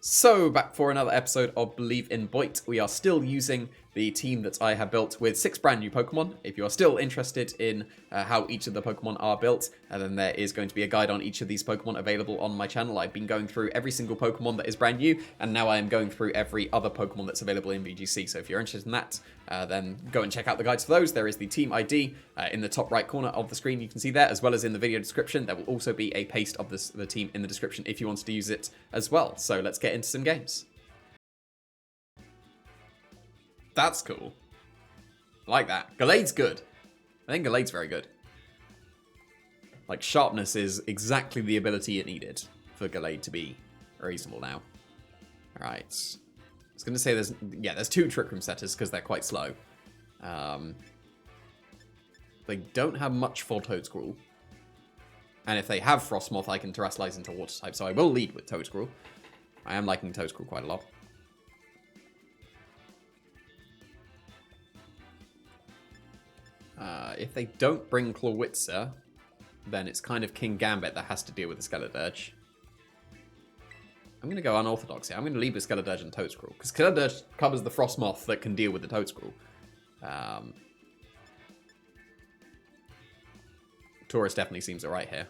So, back for another episode of Believe in Boyt. We are still using the team that I have built with 6 brand new Pokemon. If you are still interested in how each of the Pokemon are built, then there is going to be a guide on each of these Pokemon available on my channel. I've been going through every single Pokemon that is brand new, and now I am going through every other Pokemon that's available in VGC. So if you're interested in that, then go and check out the guides for those. There is the team ID in the top right corner of the screen. You can see there, as well as in the video description. There will also be a paste of the team in the description if you wanted to use it as well. So let's get into some games. That's cool. I like that. Gallade's good. I think Gallade's very good. Like, sharpness is exactly the ability it needed for Gallade to be reasonable now. Alright. I was going to say there's 2 Trick Room setters because they're quite slow. They don't have much for Toedscruel. And if they have Frostmoth, I can Terrasilize into Water type, so I will lead with Toedscruel. I am liking Toedscruel quite a lot. If they don't bring Clawitzer, then it's kind of King Gambit that has to deal with the Skeledirge. I'm going to go unorthodox here. I'm going to leave with Skeledirge and Toedscruel, because Skeledirge covers the Frostmoth that can deal with the Toedscruel. Taurus definitely seems alright here.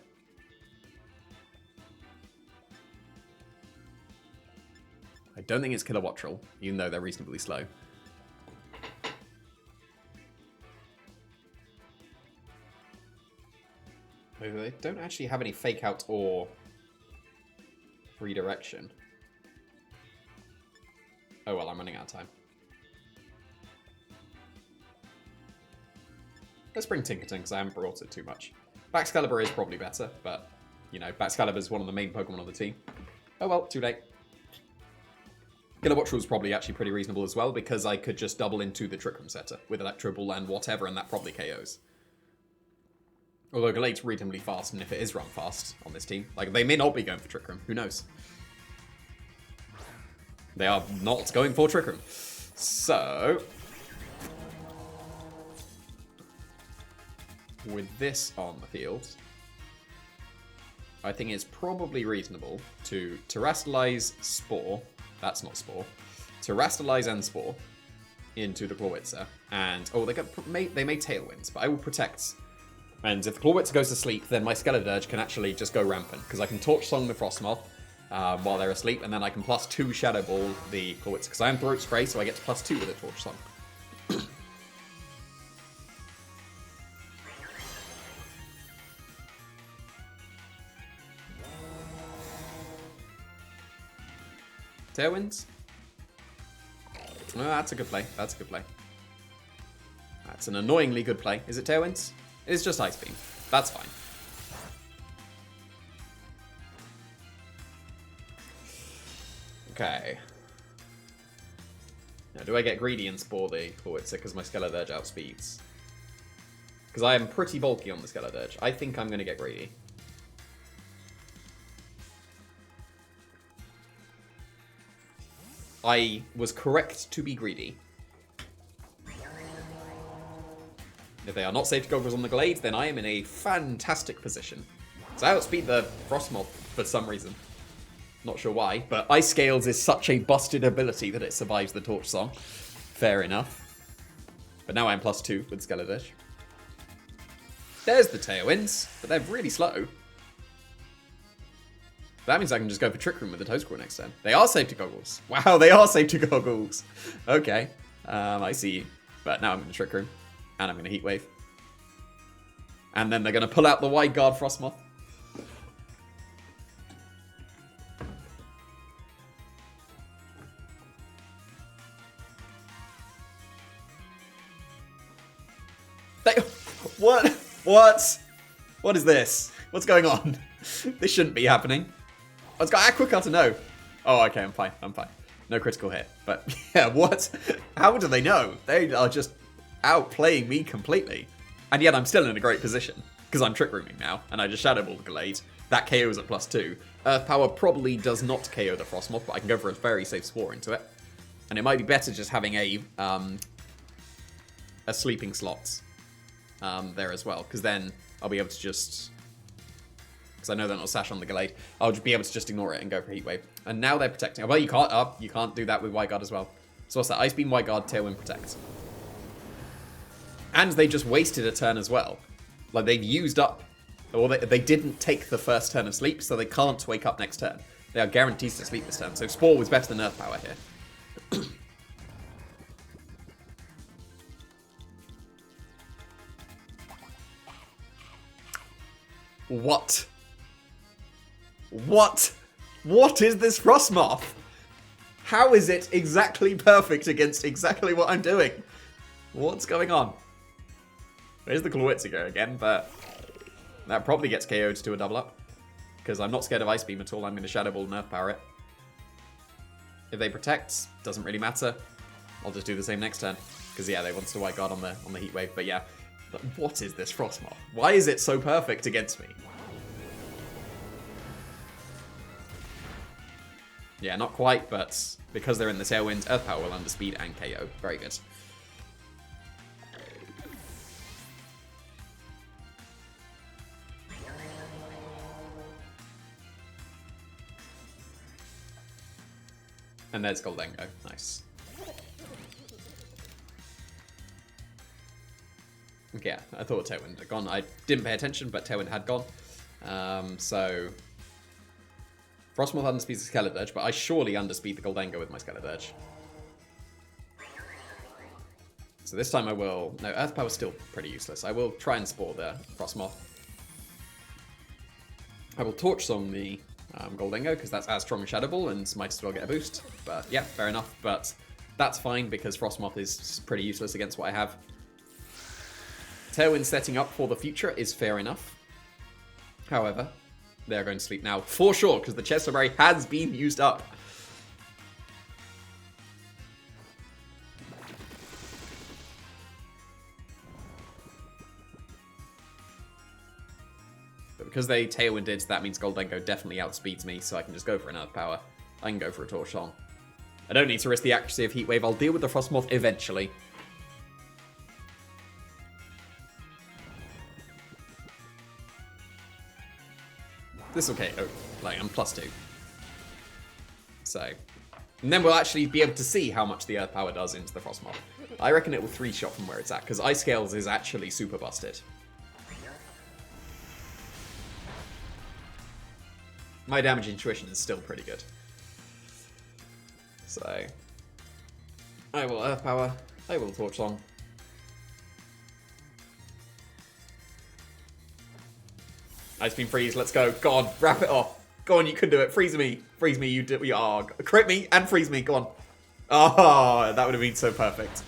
I don't think it's Kilowattrel, even though they're reasonably slow. They don't actually have any Fake Out or Redirection. Oh well, I'm running out of time. Let's bring Tinkerton, because I haven't brought it too much. Baxcalibur is probably better, but, you know, Baxcalibur is one of the main Pokemon on the team. Oh well, too late. Kilowattrel is probably actually pretty reasonable as well, because I could just double into the Trick Room setter with Electro Ball and whatever, and that probably KOs. Although Gallade's reasonably fast, and if it is run fast on this team, like, they may not be going for Trick Room. Who knows? They are not going for Trick Room. So, with this on the field, I think it's probably reasonable to Terrasilize Spore. That's not Spore. Terrasilize and Spore into the Clawitzer. And, oh, they may Tailwinds, but I will protect. And if the Clawitzer goes to sleep, then my Skeledirge can actually just go rampant, because I can Torch Song the Frostmoth while they're asleep, and then I can +2 Shadow Ball the Clawitzer, because I am Throat Spray, so I get to +2 with a Torch Song. Tailwinds? Oh, that's a good play. That's a good play. That's an annoyingly good play. Is it Tailwinds? It's just Ice Beam. That's fine. Okay. Now, do I get greedy and Spore the Clawitzer because my Skeledirge outspeeds? Because I am pretty bulky on the Skeledirge. I think I'm going to get greedy. I was correct to be greedy. If they are not safety goggles on the Glade, then I am in a fantastic position. So I outspeed the Frostmoth for some reason. Not sure why, but Ice Scales is such a busted ability that it survives the Torch Song. Fair enough. But now I'm +2 with Skeledirge. There's the Tailwinds, but they're really slow. That means I can just go for Trick Room with the Toedscruel next turn. They are safety goggles. Wow, they are safety goggles. Okay, I see you. But now I'm going to Trick Room. And I'm going to Heat Wave. And then they're going to pull out the Wide Guard Frostmoth. What? What? What is this? What's going on? This shouldn't be happening. Oh, it's got Aqua Cutter, no. Oh, okay, I'm fine. I'm fine. No critical hit. But, yeah, what? How do they know? They are just outplaying me completely. And yet I'm still in a great position, because I'm Trick Rooming now, and I just Shadow Ball the Gallade. That KO's at +2. Earth Power probably does not KO the Frostmoth, but I can go for a very safe Spore into it. And it might be better just having a sleeping slot there as well, because then I'll be able to just because I know they're not Sash on the Gallade, I'll be able to just ignore it and go for Heat Wave. And now they're protecting. Well, you can't do that with White Guard as well. So what's that? Ice Beam, White Guard, Tailwind, Protect. And they just wasted a turn as well. Like, they've used up, or they didn't take the first turn of sleep, so they can't wake up next turn. They are guaranteed to sleep this turn. So Spore was better than Earth Power here. What? What? What is this FROSMOTH? How is it exactly perfect against exactly what I'm doing? What's going on? There's the Klawitziger again, but that probably gets KO'd to a double up. Because I'm not scared of Ice Beam at all. I'm going to Shadow Ball and Earth Power it. If they protect, doesn't really matter. I'll just do the same next turn. Because yeah, they want to White Guard on the Heat Wave, but yeah. But what is this FROSMOTH? Why is it so perfect against me? Yeah, not quite, but because they're in the Tailwind, Earth Power will underspeed and KO. Very good. And there's Goldengo. Nice. Okay, yeah, I thought Tailwind had gone. I didn't pay attention, but Tailwind had gone. So FROSMOTH underspeeds the Skeledirge, but I surely underspeed the Goldengo with my Skeledirge. So this time I will... No, Earth Power's still pretty useless. I will try and Spore the FROSMOTH. I will Torch Song the Goldengo, because that's as strong as Shadow Ball, and might as well get a boost. But yeah, fair enough. But that's fine, because FROSMOTH is pretty useless against what I have. Tailwind setting up for the future is fair enough. However, they're going to sleep now for sure, because the Chesto Berry has been used up. But because they Tailwinded, that means Goldengo definitely outspeeds me, so I can just go for an Earth Power. I can go for a Torch Song. I don't need to risk the accuracy of Heat Wave. I'll deal with the FROSMOTH eventually. This is okay. Oh, like, I'm +2. So, and then we'll actually be able to see how much the Earth Power does into the FROSMOTH. I reckon it will 3-shot from where it's at, because Ice Scales is actually super busted. My damage intuition is still pretty good. So, I will Earth Power, I will Torch Song. Ice Beam Freeze, let's go. Go on, wrap it off. Go on, you can do it. Freeze me. Freeze me, you do. Oh, crit me and freeze me. Go on. Oh, that would have been so perfect.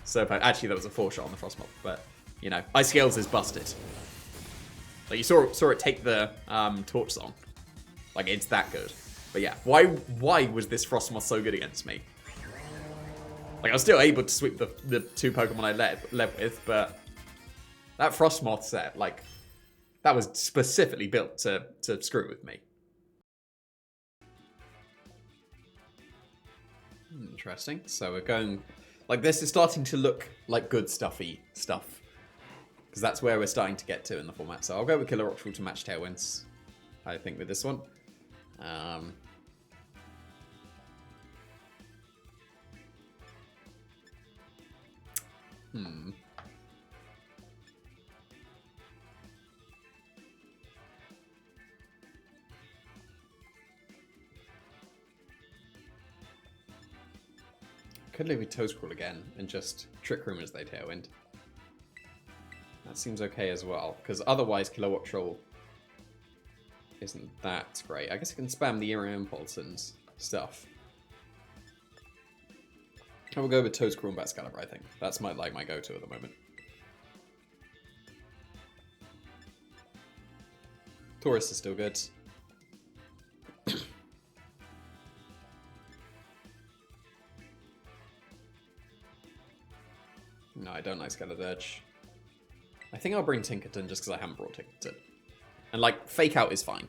So perfect. Actually, that was a 4-shot on the FROSMOTH, but, you know, Ice Scales is busted. Like, you saw it take the Torch Song. Like, it's that good. But yeah, why was this FROSMOTH so good against me? Like, I was still able to sweep the 2 Pokemon I led with, but that FROSMOTH set, like, that was specifically built to screw with me. Interesting. So we're going... Like, this is starting to look like good stuffy stuff. Because that's where we're starting to get to in the format. So I'll go with Killer Rockfall to match Tailwinds, I think, with this one. Could leave with Toescrawl again and just Trick Room as they Tailwind. That seems okay as well, because otherwise Killer Wattrel isn't that great. I guess I can spam the Aerial Impulse and stuff. I will go with Toescrawl and Batcalibur, I think. That's my go-to at the moment. Taurus is still good. No, I don't like Skeledirge. I think I'll bring Tinkerton just because I haven't brought Tinkerton. And, like, Fake Out is fine.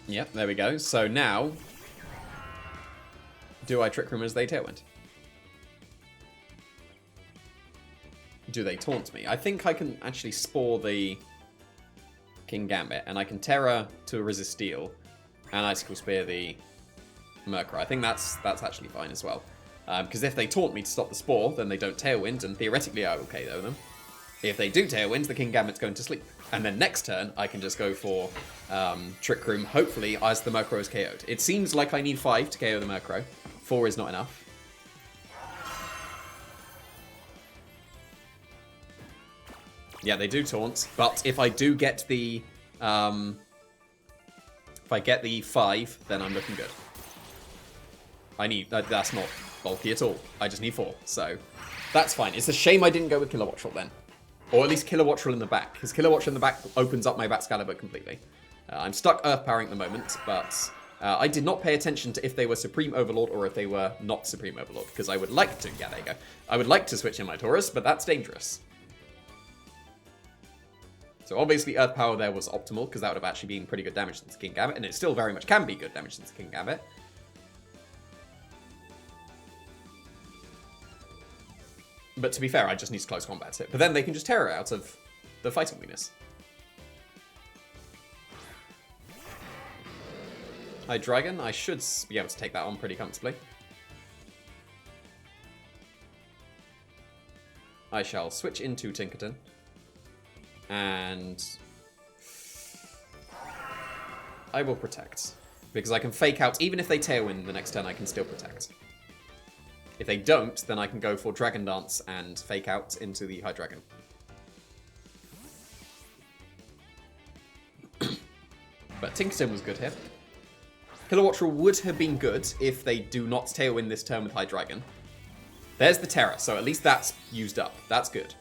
Yep, there we go. So now, do I Trick Room as they Tailwind? Do they Taunt me? I think I can actually Spore the King Gambit, and I can Terra to resist Steel, and Icicle Spear the Murkrow. I think that's actually fine as well. Because if they Taunt me to stop the Spore, then they don't Tailwind, and theoretically I will KO them. If they do Tailwind, the King Gambit's going to sleep. And then next turn, I can just go for Trick Room, hopefully, as the Murkrow is KO'd. It seems like I need 5 to KO the Murkrow. 4 is not enough. Yeah, they do Taunt, but if I do get the... if I get the 5, then I'm looking good. I need... that's not bulky at all. I just need 4, so that's fine. It's a shame I didn't go with Killer Wattrel then. Or at least Killer Wattrel in the back, because Killer Wattrel in the back opens up my Baxcalibur completely. I'm stuck Earth Powering at the moment, but I did not pay attention to if they were Supreme Overlord or if they were not Supreme Overlord, because I would like to... Yeah, there you go. I would like to switch in my Taurus, but that's dangerous. So obviously Earth Power there was optimal, because that would have actually been pretty good damage to King Gambit, and it still very much can be good damage to King Gambit. But to be fair, I just need to close combat it. But then they can just Terror out of the fighting weakness. Hydreigon, I should be able to take that on pretty comfortably. I shall switch into Tinkerton. And I will protect. Because I can fake out, even if they Tailwind the next turn, I can still protect. If they don't, then I can go for Dragon Dance and fake out into the Hydreigon. But Tinkerton was good here. Killer Wattrel would have been good if they do not Tailwind this turn with Hydreigon. There's the Terra, so at least that's used up. That's good.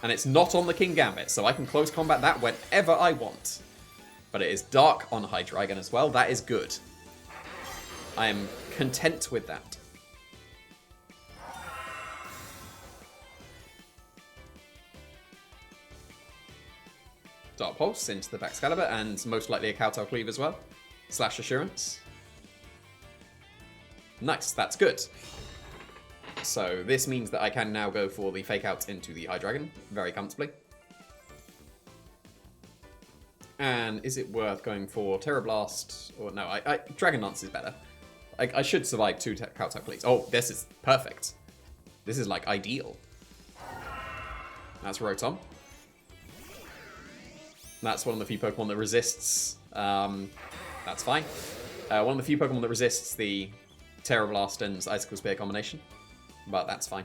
And it's not on the King Gambit, so I can close combat that whenever I want. But it is dark on Hydreigon as well. That is good. I am content with that. Dark Pulse into the Baxcalibur, and most likely a Kowtow Cleave as well. Slash Assurance. Nice, that's good. So this means that I can now go for the Fake Out into the Hydreigon very comfortably. And is it worth going for Terra Blast? Or no, Dragon Dance is better. I should survive 2 Kowtow Cleaves. Oh, this is perfect. This is like ideal. That's Rotom. That's one of the few Pokemon that resists. That's fine. One of the few Pokemon that resists the Terra Blast and Icicle Spear combination. But that's fine.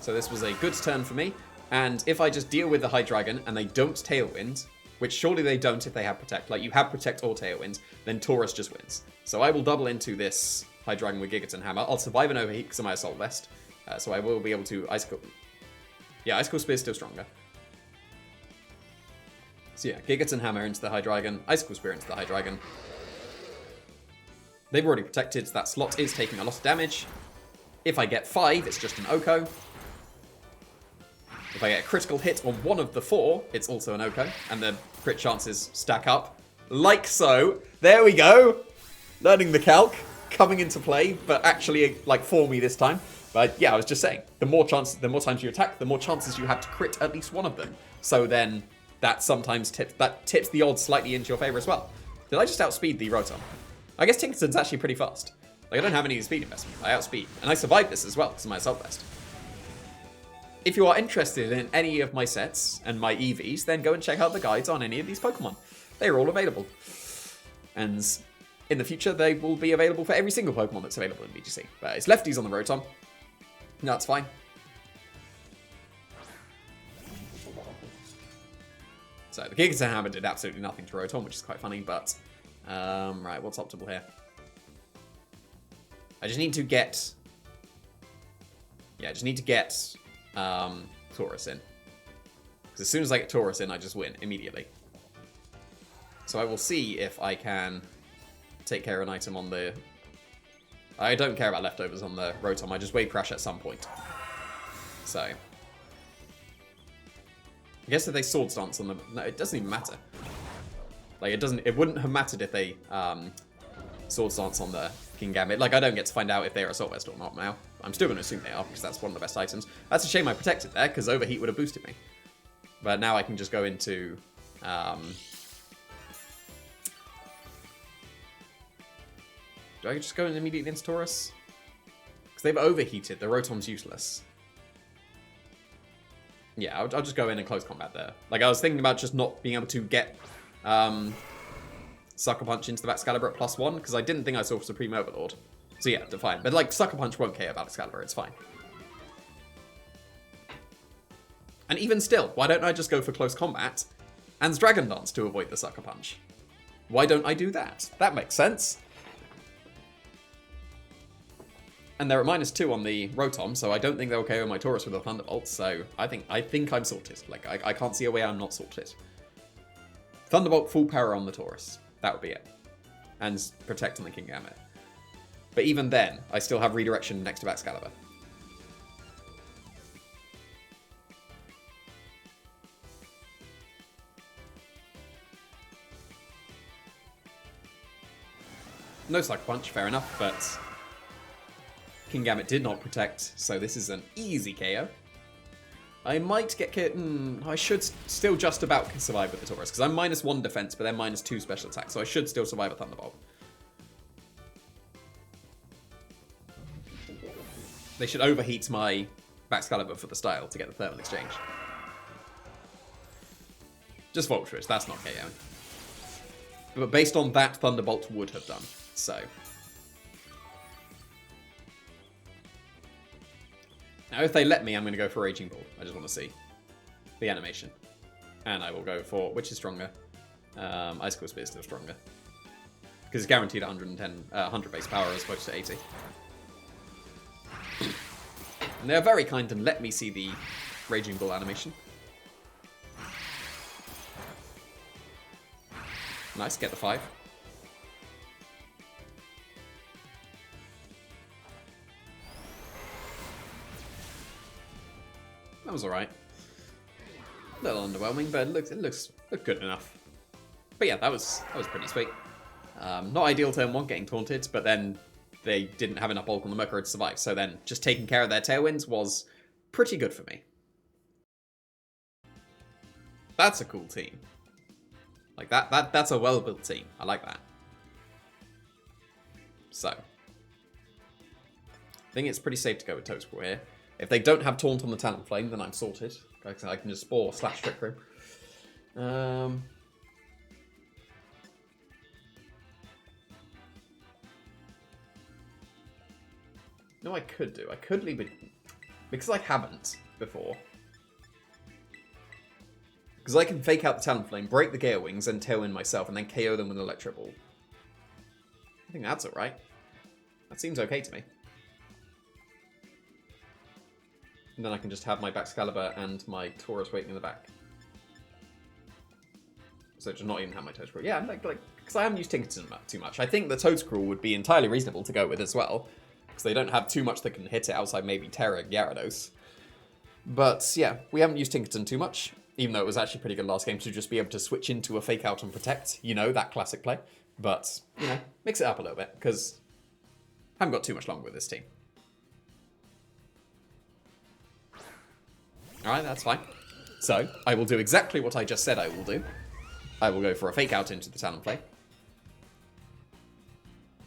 So this was a good turn for me. And if I just deal with the Hydreigon and they don't Tailwind, which surely they don't if they have Protect, like you have Protect or Tailwind, then Taurus just wins. So I will double into this Hydreigon with Gigaton Hammer. I'll survive an Overheat because of my Assault Vest. So I will be able to Icicle... Yeah, Icicle Spear is still stronger. So yeah, Gigaton Hammer into the Hydreigon, Icicle Spear into the Hydreigon. They've already protected, so that slot is taking a lot of damage. If I get 5, it's just an Oko. If I get a critical hit on one of the 4, it's also an Oko, and the crit chances stack up. Like so. There we go! Learning the calc, coming into play, but actually, like, for me this time. But yeah, I was just saying, the more times you attack, the more chances you have to crit at least one of them. So then, that sometimes tips the odds slightly into your favor as well. Did I just outspeed the Rotom? I guess Tinkerton's actually pretty fast. Like, I don't have any speed investment. I outspeed. And I survived this as well, because of my Assault Vest. If you are interested in any of my sets and my EVs, then go and check out the guides on any of these Pokemon. They are all available. And in the future, they will be available for every single Pokemon that's available in VGC. But it's lefties on the Rotom. That's fine. So the Gigaton Hammer did absolutely nothing to Rotom, which is quite funny, but... right, what's optimal here? I just need to get... Yeah, I just need to get... Taurus in. Because as soon as I get Taurus in, I just win immediately. So I will see if I can take care of an item on the... I don't care about leftovers on the Rotom, I just Wave Crash at some point. So, I guess if they sword stance on them, no, it doesn't even matter. Like, it wouldn't have mattered if they sword stance on the King Gambit. Like, I don't get to find out if they're Assault Vest or not now. I'm still going to assume they are, because that's one of the best items. That's a shame I protected there, because Overheat would have boosted me. But now I can just go into... do I just go in immediately into Taurus? Because they've overheated. The Rotom's useless. Yeah, I'll just go in and close combat there. Like, I was thinking about just not being able to get Sucker Punch into the Excalibur at +1, because I didn't think I saw Supreme Overlord. So yeah, fine. But like, Sucker Punch won't KO about Excalibur, it's fine. And even still, why don't I just go for close combat and Dragon Dance to avoid the Sucker Punch? Why don't I do that? That makes sense. And they're at -2 on the Rotom, so I don't think they'll KO my Taurus with a Thunderbolt, so I think I'm sorted. Like, I can't see a way I'm not sorted. Thunderbolt full power on the Taurus. That would be it. And protect on the King Gambit. But even then, I still have redirection next to Excalibur. No Sucker Punch, fair enough, but King Gambit did not protect, so this is an easy KO. I might get I should still just about survive with the Taurus, because I'm -1 defense, but they're -2 special attack, so I should still survive a Thunderbolt. They should overheat my Excalibur for the style to get the thermal exchange. Just Voltridge, that's not KOing. But based on that, Thunderbolt would have done, so... Now, if they let me, I'm going to go for Raging Bull. I just want to see the animation. And I will go for... Which is stronger? Icicle Spear is still stronger. Because it's guaranteed 100 base power as opposed to 80. And they're very kind and let me see the Raging Bull animation. Nice, get the 5. That was alright. A little underwhelming, but it looks good enough. But yeah, that was pretty sweet. Not ideal turn 1 getting taunted, but then they didn't have enough bulk on the Murkrow to survive. So then just taking care of their Tailwinds was pretty good for me. That's a cool team. Like that's a well-built team. I like that. So I think it's pretty safe to go with Toedscrawl here. If they don't have Taunt on the Talonflame, then I'm sorted. I can just Spore / Trick Room. No, I could do. I could leave it... Because I haven't before. Because I can fake out the Talonflame, break the Gale Wings, and Tailwind myself, and then KO them with an Electro Ball. I think that's alright. That seems okay to me. And then I can just have my Excalibur and my Taurus waiting in the back. So just not even have my Toedscrawl. Yeah, because I haven't used Tinkerton too much. I think the Toedscrawl would be entirely reasonable to go with as well. Because they don't have too much that can hit it outside maybe Terra Gyarados. But yeah, we haven't used Tinkerton too much. Even though it was actually pretty good last game to just be able to switch into a Fake Out and Protect. You know, that classic play. But, you know, mix it up a little bit. Because I haven't got too much longer with this team. Alright, that's fine. So, I will do exactly what I just said I will do. I will go for a Fake Out into the Talonflame.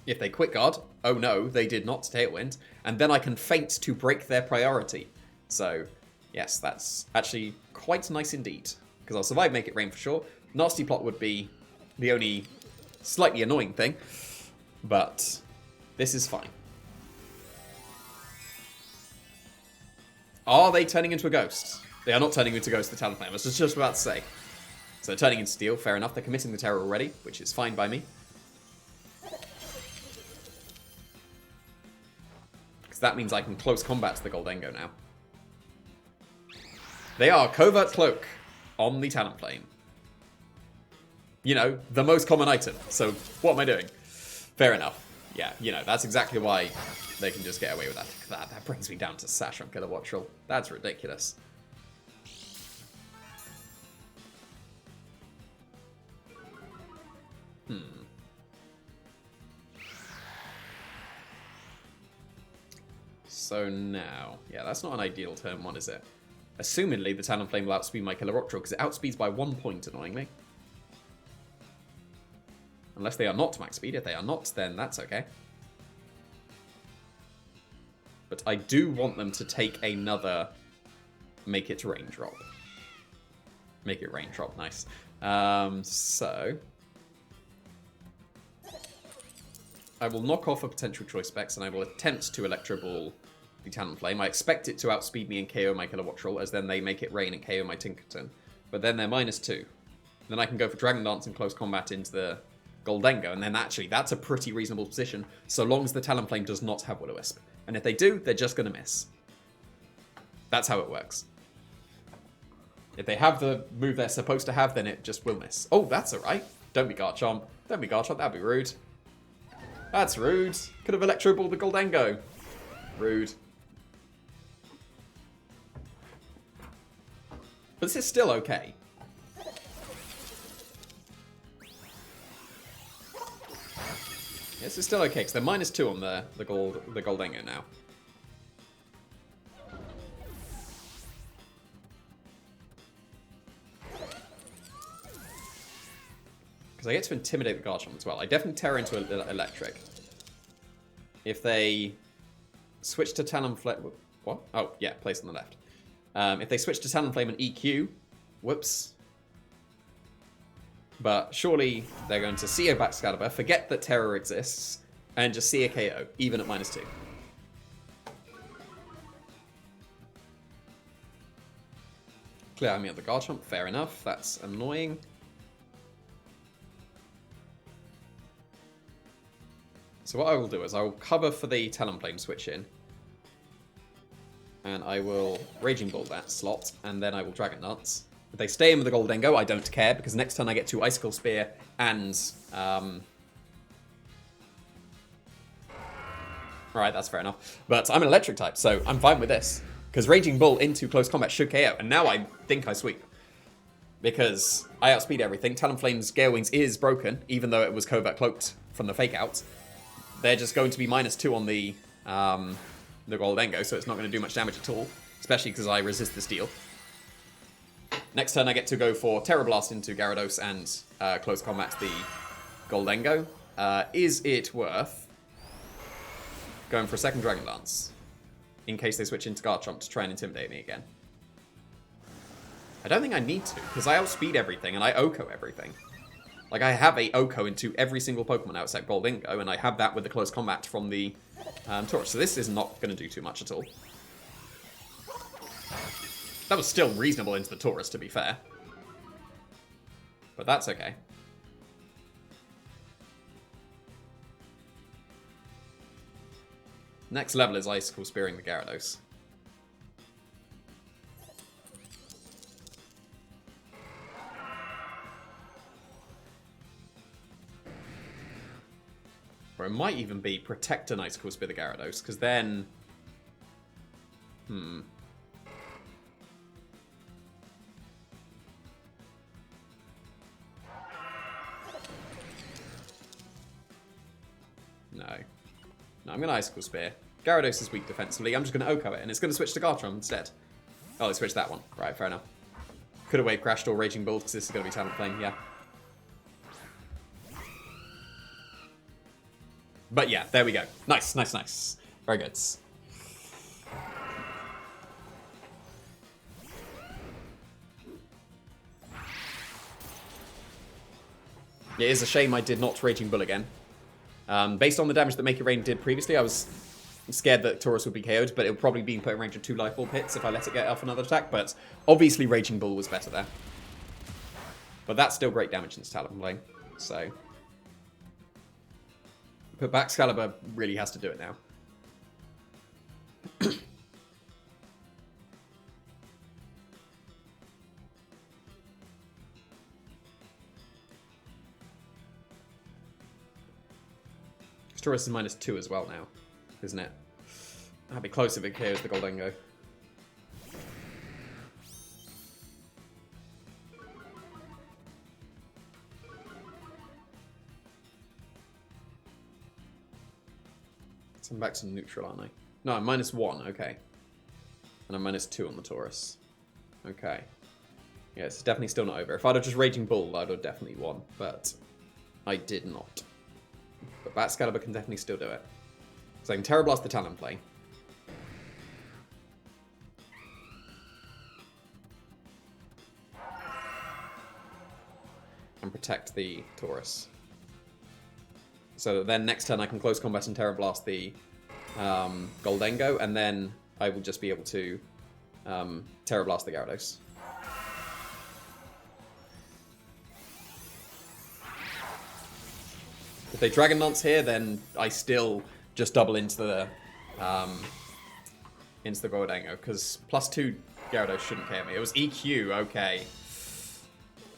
If they Quick Guard, oh no, they did not Tailwind. And then I can Feint to break their priority. So, yes, that's actually quite nice indeed. Because I'll survive Make It Rain for sure. Nasty Plot would be the only slightly annoying thing. But this is fine. Are they turning into a ghost? They are not turning into a ghost, the Talonflame. I was just about to say. So turning into steel, fair enough. They're committing the terror already, which is fine by me. Because that means I can close combat to the Goldengo now. They are Covert Cloak on the Talonflame. You know, the most common item. So what am I doing? Fair enough. Yeah, you know, that's exactly why they can just get away with that. That brings me down to Sash on Kilowatt Troll. That's ridiculous. So now, yeah, that's not an ideal turn 1, is it? Assumedly, the Talonflame will outspeed my Kilowattrel, because it outspeeds by 1 point, annoyingly. Unless they are not max speed. If they are not, then that's okay. But I do want them to take another Make It Rain drop. Make It Rain drop, nice. So... I will knock off a potential choice specs, and I will attempt to Electro Ball the Talonflame. I expect it to outspeed me and KO my Kilowattrel, as then they Make It Rain and KO my Tinkerton. But then they're -2. Then I can go for Dragon Dance and Close Combat into the Goldengo, and then actually, that's a pretty reasonable position, so long as the Talonflame does not have Will-O-Wisp. And if they do, they're just going to miss. That's how it works. If they have the move they're supposed to have, then it just will miss. Oh, that's alright. Don't be Garchomp. Don't be Garchomp, that'd be rude. That's rude. Could have Electro Balled the Goldengo. Rude. But this is still okay. This is still okay, because they're -2 on the Goldengo now. Because I get to intimidate the Garchomp as well. I definitely tear into Electric. If they switch to Talonflame... What? Oh, yeah, place on the left. If they switch to Talonflame and EQ... Whoops. But surely they're going to see a Baxcalibur, forget that Terror exists, and just see a KO, even at -2. Clear out me of the Garchomp, fair enough. That's annoying. So what I will do is I will cover for the Talonflame switch in. And I will Raging Ball that slot, and then I will Dragon Dance. If they stay in with the Goldengo, I don't care, because next turn I get to Icicle Spear and... Alright, that's fair enough. But I'm an Electric type, so I'm fine with this. Because Raging Bull into Close Combat should KO, and now I think I sweep. Because I outspeed everything. Talonflame's Gale Wings is broken, even though it was Covert Cloaked from the Fake Out. They're just going to be -2 on the Goldengo, so it's not going to do much damage at all. Especially because I resist the steal. Next turn I get to go for Terror Blast into Gyarados and Close Combat the Goldengo. Is it worth going for a second Dragon Dance? In case they switch into Garchomp to try and intimidate me again. I don't think I need to, because I outspeed everything and I OHKO everything. Like, I have a OHKO into every single Pokemon outside Goldengo, and I have that with the Close Combat from the Tauros. So this is not going to do too much at all. That was still reasonable into the Tauros, to be fair. But that's okay. Next level is Icicle Spearing the Gyarados. Or it might even be Protect an Icicle Spear the Gyarados, because then... No. No, I'm going to Icicle Spear. Gyarados is weak defensively. I'm just going to OHKO it, and it's going to switch to Garchomp instead. Oh, it switched that one. Right, fair enough. Could have Wave Crashed or Raging Bull, because this is going to be Talonflame, yeah. But yeah, there we go. Nice, nice, nice. Very good. It is a shame I did not Raging Bull again. Based on the damage that Make It Rain did previously, I was scared that Tauros would be KO'd, but it would probably be in put in range of 2 Life Ball pits if I let it get off another attack, but obviously Raging Bull was better there. But that's still great damage into Talonflame, so... But Baxcalibur really has to do it now. Tauros is -2 as well now, isn't it? That'd be close if it KOs the Goldengo. So I'm back to neutral, aren't I? No, I'm -1, okay. And I'm -2 on the Taurus. Okay. Yeah, it's definitely still not over. If I'd have just Raging Bull, I'd have definitely won, but I did not. But Bat Excalibur can definitely still do it. So I can Terra Blast the Talonflame. And protect the Taurus. So that then next turn I can close combat and Terra Blast the Goldengo, and then I will just be able to Terra Blast the Gyarados. If they Dragon Lance here, then I still just double into the Goldengo, because +2 Gyarados shouldn't KO me. It was EQ, okay.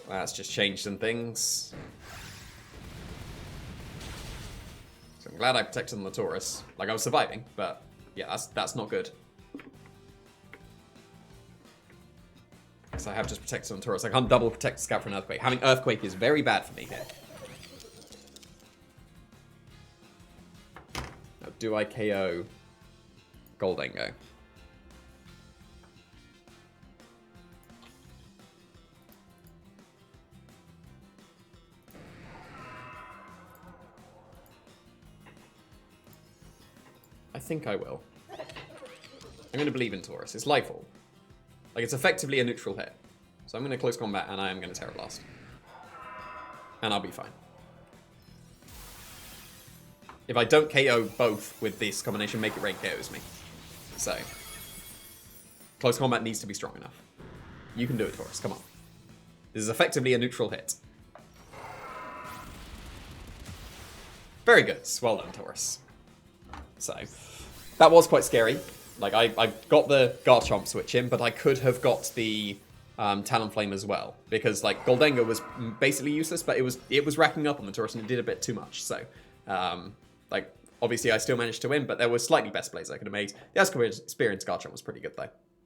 That's just changed some things. So I'm glad I protected on the Taurus. Like, I was surviving, but yeah, that's not good. Because I have just protected on Taurus. I can't double protect Scout for an Earthquake. Having Earthquake is very bad for me here. Now, do I KO Goldengo? I think I will. I'm going to believe in Taurus. It's Lifeall. Like, it's effectively a neutral hit. So I'm going to close combat, and I am going to Terra Blast. And I'll be fine. If I don't KO both with this combination, Make It Rain KOs me. So, close combat needs to be strong enough. You can do it, Taurus. Come on. This is effectively a neutral hit. Very good. Well done, Taurus. So, that was quite scary. Like, I got the Garchomp switch in, but I could have got the Talonflame as well. Because, like, Goldengo was basically useless, but it was racking up on the Taurus and it did a bit too much. So, like, obviously I still managed to win, but there were slightly best plays I could have made. The Experienced Garchomp was pretty good, though.